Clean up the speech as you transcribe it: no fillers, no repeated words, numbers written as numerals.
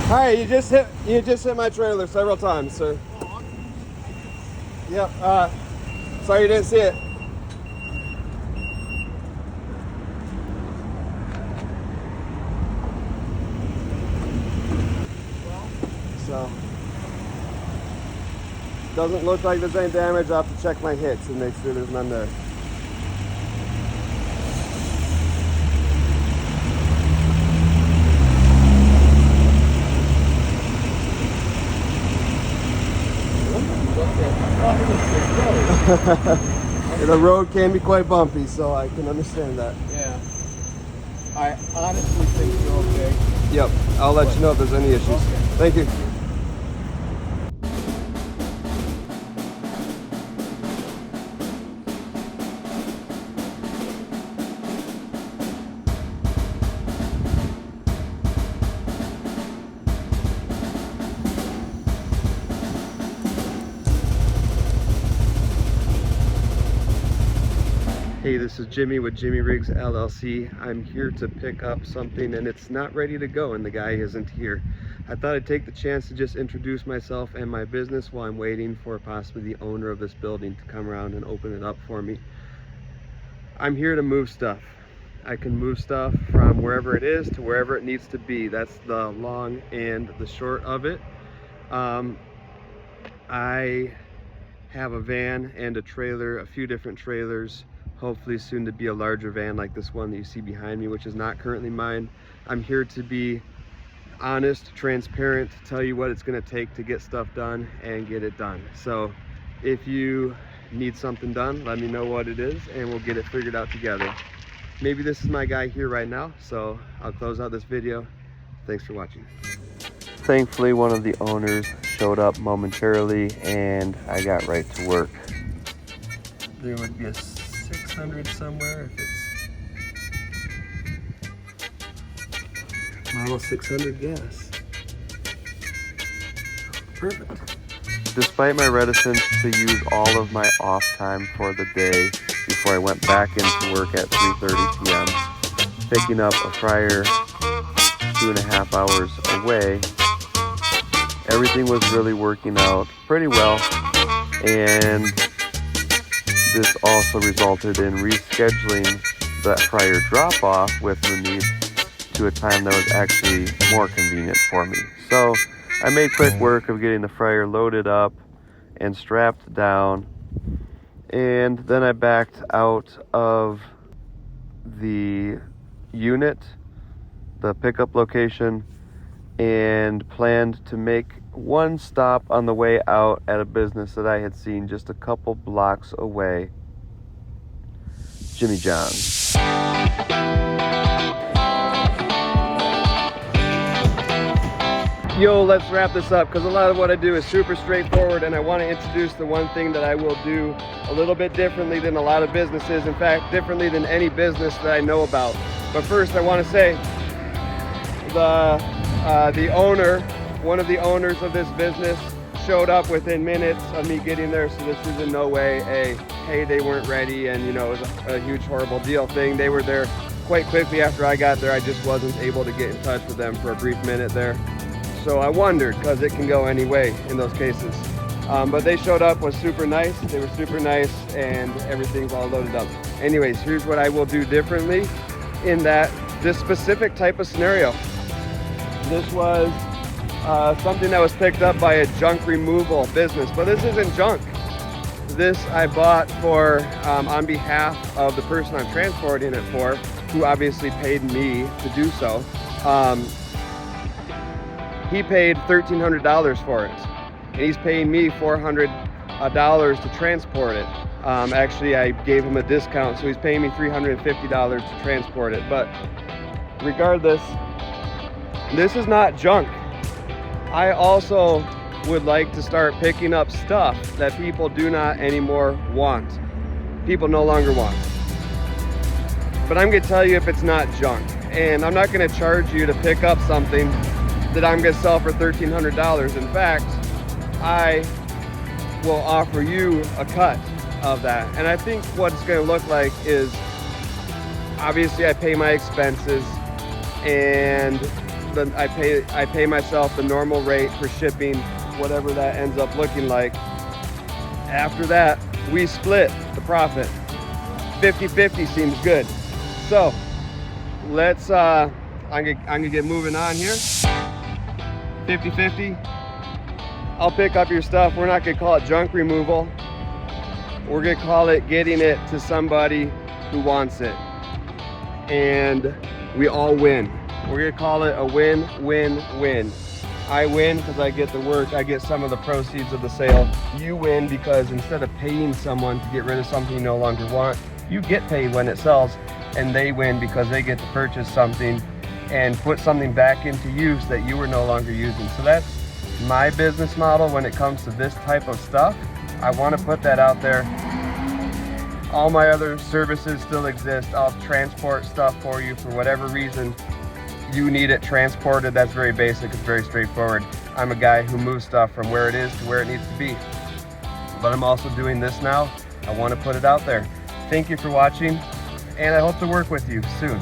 Hi, you just hit my trailer several times, sir. Yep. Sorry you didn't see it. So doesn't look like there's any damage. I'll have to check my hits and make sure there's none there. The road can be quite bumpy, so I can understand that. Yeah. I honestly think you're okay. Yep. I'll let you know if there's any issues. Okay. Thank you. Hey, this is Jimmy with Jimmy Rigs LLC. I'm here to pick up something and it's not ready to go and the guy isn't here. I thought I'd take the chance to just introduce myself and my business while I'm waiting for possibly the owner of this building to come around and open it up for me. I'm here to move stuff. I can move stuff from wherever it is to wherever it needs to be. That's the long and the short of it. I have a van and a trailer, a few different trailers, hopefully soon to be a larger van like this one that you see behind me, which is not currently mine. I'm here to be honest, transparent, to tell you what it's going to take to get stuff done and get it done. So if you need something done, let me know what it is and we'll get it figured out together. Maybe this is my guy here right now, so I'll close out this video. Thanks for watching. Thankfully, one of the owners showed up momentarily and I got right to work. There would be a 600 somewhere if it's model 600 gas. Perfect. Despite my reticence to use all of my off time for the day before I went back into work at 3:30 p.m., picking up a fryer 2.5 hours away, everything was really working out pretty well, and this also resulted in rescheduling that fryer drop-off with Monique to a time that was actually more convenient for me. So I made quick work of getting the fryer loaded up and strapped down, and then I backed out of the unit, the pickup location, and planned to make one stop on the way out at a business that I had seen just a couple blocks away, Jimmy John's. Yo, let's wrap this up because a lot of what I do is super straightforward, and I want to introduce the one thing that I will do a little bit differently than a lot of businesses. In fact, differently than any business that I know about. But first I want to say the owner, one of the owners of this business, showed up within minutes of me getting there, so this is in no way a hey, they weren't ready and it was a huge horrible deal thing. They were there quite quickly after I got there. I just wasn't able to get in touch with them for a brief minute there, so I wondered, because it can go any way in those cases. But they showed up, was super nice. They were super nice and everything's all loaded up. Anyways, here's what I will do differently in this specific type of scenario. This was something that was picked up by a junk removal business, but this isn't junk. This I bought for on behalf of the person I'm transporting it for, who obviously paid me to do so. He paid $1,300 for it, and he's paying me $400 to transport it. Actually, I gave him a discount, so he's paying me $350 to transport it. But regardless, this is not junk. I also would like to start picking up stuff that people do not anymore want. People no longer want. But I'm gonna tell you if it's not junk. And I'm not gonna charge you to pick up something that I'm gonna sell for $1,300. In fact, I will offer you a cut of that. And I think what it's gonna look like is, obviously I pay my expenses, and I pay myself the normal rate for shipping, whatever that ends up looking like. After that, we split the profit. 50-50 seems good. So let's I'm gonna get moving on here. 50-50. I'll pick up your stuff. We're not gonna call it junk removal. We're gonna call it getting it to somebody who wants it. And we all win. We're gonna call it a win-win-win. I win because I get the work, I get some of the proceeds of the sale. You win because instead of paying someone to get rid of something you no longer want, you get paid when it sells, and they win because they get to purchase something and put something back into use that you were no longer using. So that's my business model when it comes to this type of stuff. I want to put that out there. All my other services still exist. I'll transport stuff for you for whatever reason you need it transported. That's very basic, it's very straightforward. I'm a guy who moves stuff from where it is to where it needs to be. But I'm also doing this now. I want to put it out there. Thank you for watching, and I hope to work with you soon.